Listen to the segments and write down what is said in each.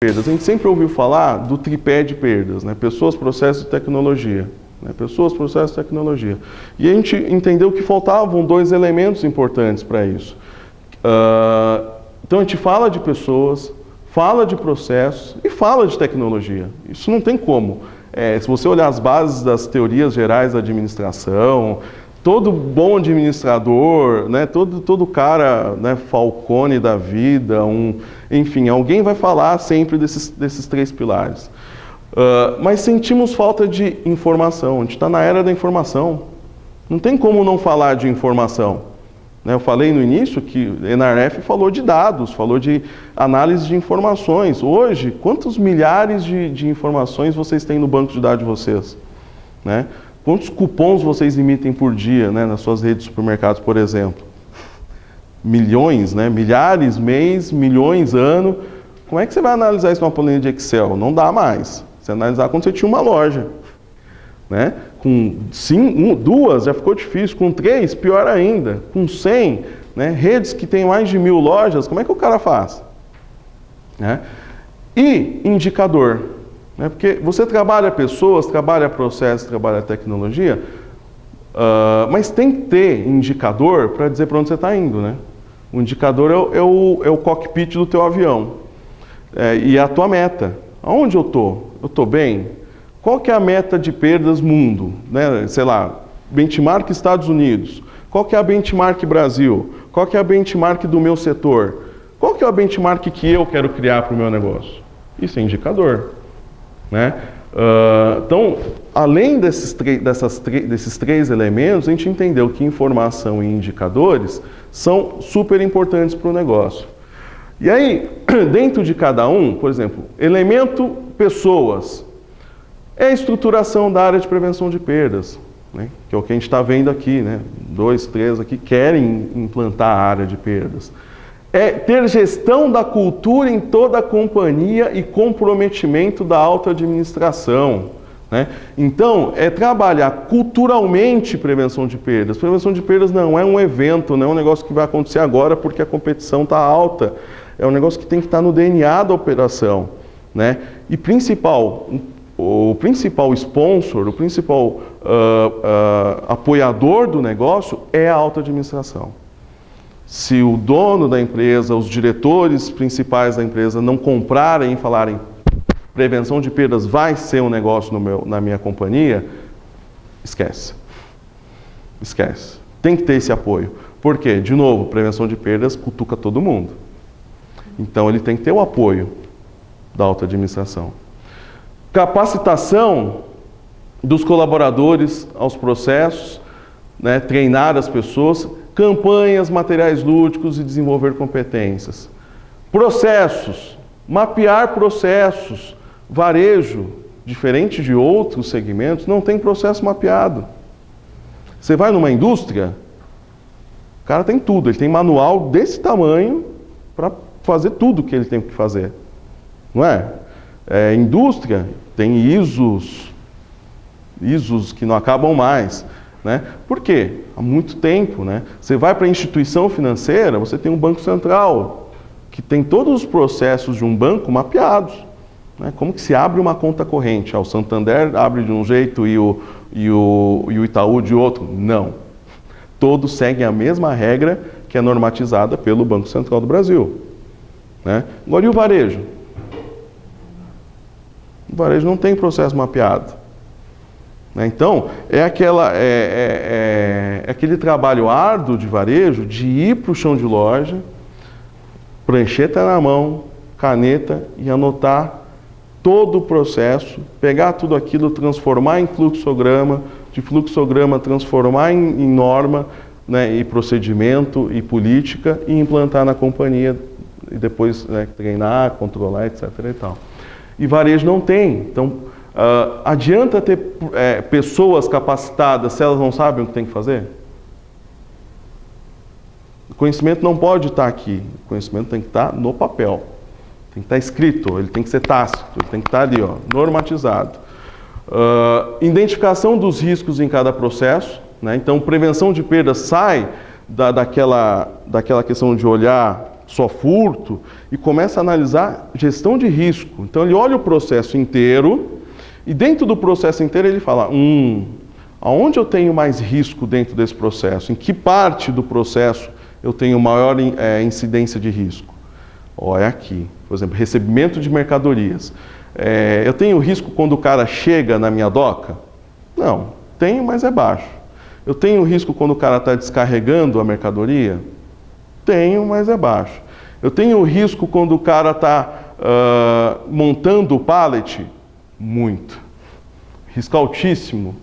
perdas. A gente sempre ouviu falar do tripé de perdas, né? Pessoas, processos e tecnologia. Pessoas, processos e tecnologia. E a gente entendeu que faltavam dois elementos importantes para isso. Então a gente fala de pessoas, fala de processos e fala de tecnologia. Isso não tem como. Se você olhar as bases das teorias gerais da administração, todo bom administrador, né, todo cara, né, Falcone da vida, enfim, alguém vai falar sempre desses três pilares. Mas sentimos falta de informação. A gente está na era da informação. Não tem como não falar de informação. Eu falei no início que o NRF falou de dados, falou de análise de informações. Hoje, quantos milhares de informações vocês têm no banco de dados de vocês? Né? Quantos cupons vocês emitem por dia, né, nas suas redes de supermercados, por exemplo? Milhões, né? Milhares, mês, milhões, ano. Como é que você vai analisar isso numa planilha de Excel? Não dá mais. Você analisar quando você tinha uma loja. Né? Com 2 já ficou difícil, com 3 pior ainda, com 100, né? Redes que tem mais de 1000 lojas, como é que o cara faz? Né? E indicador, né? Porque você trabalha pessoas, trabalha processos, trabalha tecnologia, mas tem que ter indicador para dizer para onde você está indo. Né? O indicador é o cockpit do teu avião e a tua meta. Aonde eu estou? Eu estou bem? Qual que é a meta de perdas mundo? Né? Sei lá, benchmark Estados Unidos. Qual que é a benchmark Brasil? Qual que é a benchmark do meu setor? Qual que é a benchmark que eu quero criar para o meu negócio? Isso é indicador. Né? Então, além desses três elementos, a gente entendeu que informação e indicadores são super importantes para o negócio. E aí, dentro de cada um, por exemplo, elemento pessoas. É a estruturação da área de prevenção de perdas, né? Que é o que a gente está vendo aqui, né? 2, 3 aqui querem implantar a área de perdas. É ter gestão da cultura em toda a companhia e comprometimento da alta administração. Né? Então, é trabalhar culturalmente prevenção de perdas. Prevenção de perdas não é um evento, não é um negócio que vai acontecer agora porque a competição está alta. É um negócio que tem que estar no DNA da operação. Né? E o principal sponsor, o principal apoiador do negócio é a alta administração. Se o dono da empresa, os diretores principais da empresa não comprarem e falarem prevenção de perdas vai ser um negócio na minha companhia, esquece. Esquece. Tem que ter esse apoio. Por quê? De novo, prevenção de perdas cutuca todo mundo. Então ele tem que ter o apoio da alta administração. Capacitação dos colaboradores aos processos, né, treinar as pessoas, campanhas, materiais lúdicos e desenvolver competências. Processos, mapear processos. Varejo, diferente de outros segmentos, não tem processo mapeado. Você vai numa indústria, o cara tem tudo, ele tem manual desse tamanho para fazer tudo que ele tem que fazer. Não é? Indústria tem ISOs que não acabam mais. Né? Por quê? Há muito tempo. Né? Você vai para a instituição financeira, você tem um banco central, que tem todos os processos de um banco mapeados. Né? Como que se abre uma conta corrente? O Santander abre de um jeito e o Itaú de outro? Não. Todos seguem a mesma regra que é normatizada pelo Banco Central do Brasil. Né? Agora, e o varejo? O varejo não tem processo mapeado. Então, é aquele trabalho árduo de varejo de ir para o chão de loja, prancheta na mão, caneta e anotar todo o processo, pegar tudo aquilo, transformar em fluxograma, de fluxograma transformar em norma, né, e procedimento e política e implantar na companhia e depois, né, treinar, controlar, etc. e tal. E varejo não tem. Então, adianta ter pessoas capacitadas se elas não sabem o que tem que fazer? O conhecimento não pode estar aqui. O conhecimento tem que estar no papel. Tem que estar escrito, ele tem que ser tácito, ele tem que estar ali, ó, normatizado. Identificação dos riscos em cada processo. Né? Então, prevenção de perdas sai daquela questão de olhar só furto, e começa a analisar gestão de risco. Então ele olha o processo inteiro e dentro do processo inteiro ele fala, aonde eu tenho mais risco dentro desse processo? Em que parte do processo eu tenho maior incidência de risco? É aqui, por exemplo, recebimento de mercadorias. Eu tenho risco quando o cara chega na minha doca? Não, tenho, mas é baixo. Eu tenho risco quando o cara está descarregando a mercadoria? Tenho, mas é baixo. Eu tenho risco quando o cara está montando o pallet? Muito. Risco altíssimo.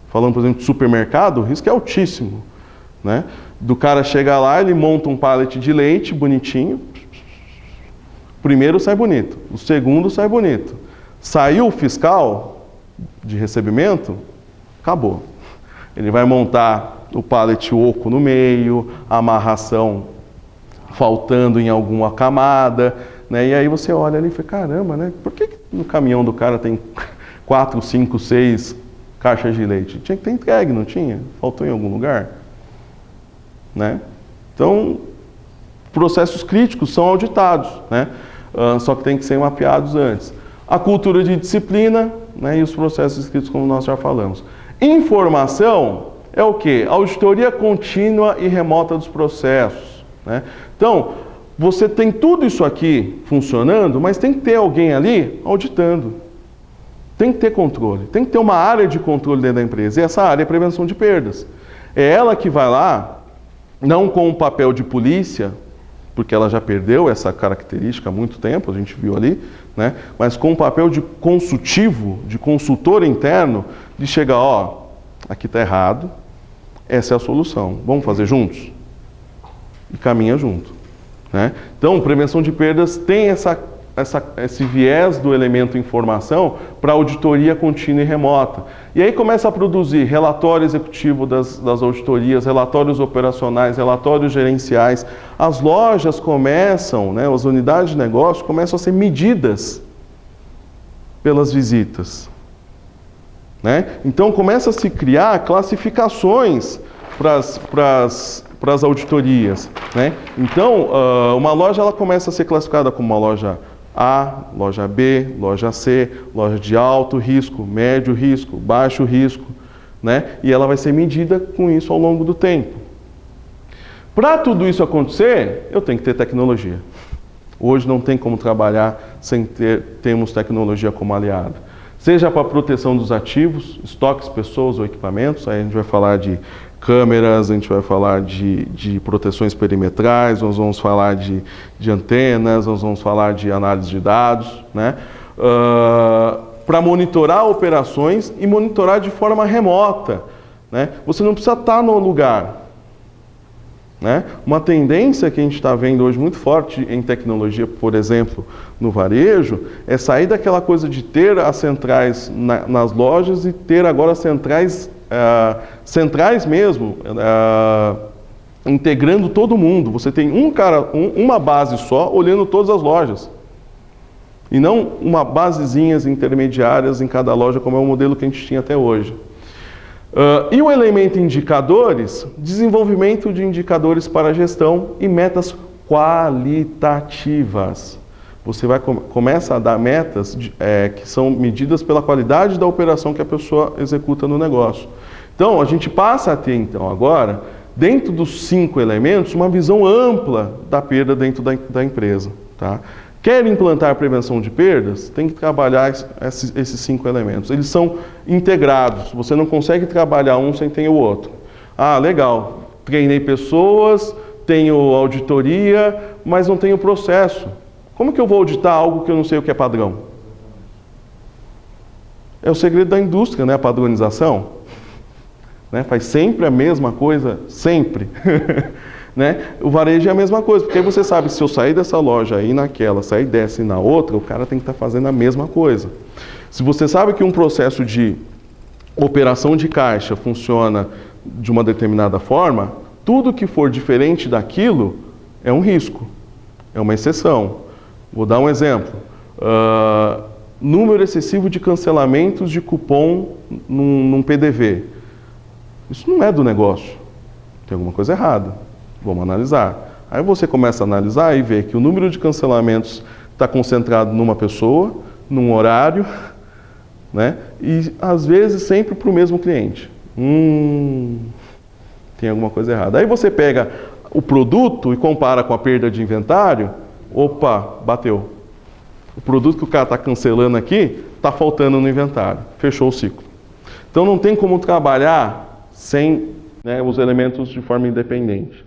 Falando, por exemplo, de supermercado, o risco é altíssimo. Né? Do cara chegar lá, ele monta um pallet de leite bonitinho. O primeiro sai bonito, o segundo sai bonito. Saiu o fiscal de recebimento, acabou. Ele vai montar o pallet oco no meio, a amarração faltando em alguma camada, né? E aí você olha ali e fala, caramba, né? Por que no caminhão do cara tem 4, 5, 6 caixas de leite? Tinha que ter entregue, não tinha? Faltou em algum lugar? Né? Então, processos críticos são auditados, né? Só que tem que ser mapeados antes. A cultura de disciplina, né? E os processos escritos, como nós já falamos. Informação é o quê? Auditoria contínua e remota dos processos, né? Então, você tem tudo isso aqui funcionando, mas tem que ter alguém ali auditando. Tem que ter controle, tem que ter uma área de controle dentro da empresa. E essa área é prevenção de perdas. É ela que vai lá, não com o papel de polícia, porque ela já perdeu essa característica há muito tempo, a gente viu ali, né? Mas com o papel de consultivo, de consultor interno, de chegar, aqui está errado, essa é a solução, vamos fazer juntos? E caminha junto. Né? Então, prevenção de perdas tem esse viés do elemento informação para auditoria contínua e remota. E aí começa a produzir relatório executivo das auditorias, relatórios operacionais, relatórios gerenciais. As lojas começam, né, as unidades de negócio começam a ser medidas pelas visitas. Né? Então começa a se criar classificações para as auditorias. Né? Então, uma loja ela começa a ser classificada como uma loja A, loja B, loja C, loja de alto risco, médio risco, baixo risco, né? E ela vai ser medida com isso ao longo do tempo. Para tudo isso acontecer, eu tenho que ter tecnologia. Hoje não tem como trabalhar sem termos tecnologia como aliado. Seja para a proteção dos ativos, estoques, pessoas ou equipamentos, aí a gente vai falar de câmeras, a gente vai falar de proteções perimetrais, nós vamos falar de antenas, nós vamos falar de análise de dados, né? Para monitorar operações e monitorar de forma remota. Né? Você não precisa estar no lugar. Né? Uma tendência que a gente está vendo hoje muito forte em tecnologia, por exemplo, no varejo, é sair daquela coisa de ter as centrais nas lojas e ter agora centrais mesmo, integrando todo mundo. Você tem uma base só olhando todas as lojas. E não uma basezinhas intermediárias em cada loja, como é o modelo que a gente tinha até hoje. E o elemento indicadores, desenvolvimento de indicadores para gestão e metas qualitativas. Você começa a dar metas que são medidas pela qualidade da operação que a pessoa executa no negócio. Então, a gente passa a ter, então, agora, dentro dos 5 elementos, uma visão ampla da perda dentro da empresa. Tá? Quer implantar prevenção de perdas? Tem que trabalhar esses 5 elementos. Eles são integrados. Você não consegue trabalhar um sem ter o outro. Ah, legal. Treinei pessoas, tenho auditoria, mas não tenho processo. Como que eu vou auditar algo que eu não sei o que é padrão? É o segredo da indústria, né? A padronização. Né? Faz sempre a mesma coisa, sempre. Né? O varejo é a mesma coisa, porque aí você sabe que se eu sair dessa loja e ir naquela, sair dessa e na outra, o cara tem que estar fazendo a mesma coisa. Se você sabe que um processo de operação de caixa funciona de uma determinada forma, tudo que for diferente daquilo é um risco, é uma exceção. Vou dar um exemplo. Número excessivo de cancelamentos de cupom num PDV. Isso não é do negócio. Tem alguma coisa errada. Vamos analisar. Aí você começa a analisar e vê que o número de cancelamentos está concentrado numa pessoa, num horário, né? E às vezes sempre para o mesmo cliente. Tem alguma coisa errada. Aí você pega o produto e compara com a perda de inventário, opa, bateu. O produto que o cara está cancelando aqui está faltando no inventário, fechou o ciclo. Então não tem como trabalhar sem, né, os elementos de forma independente.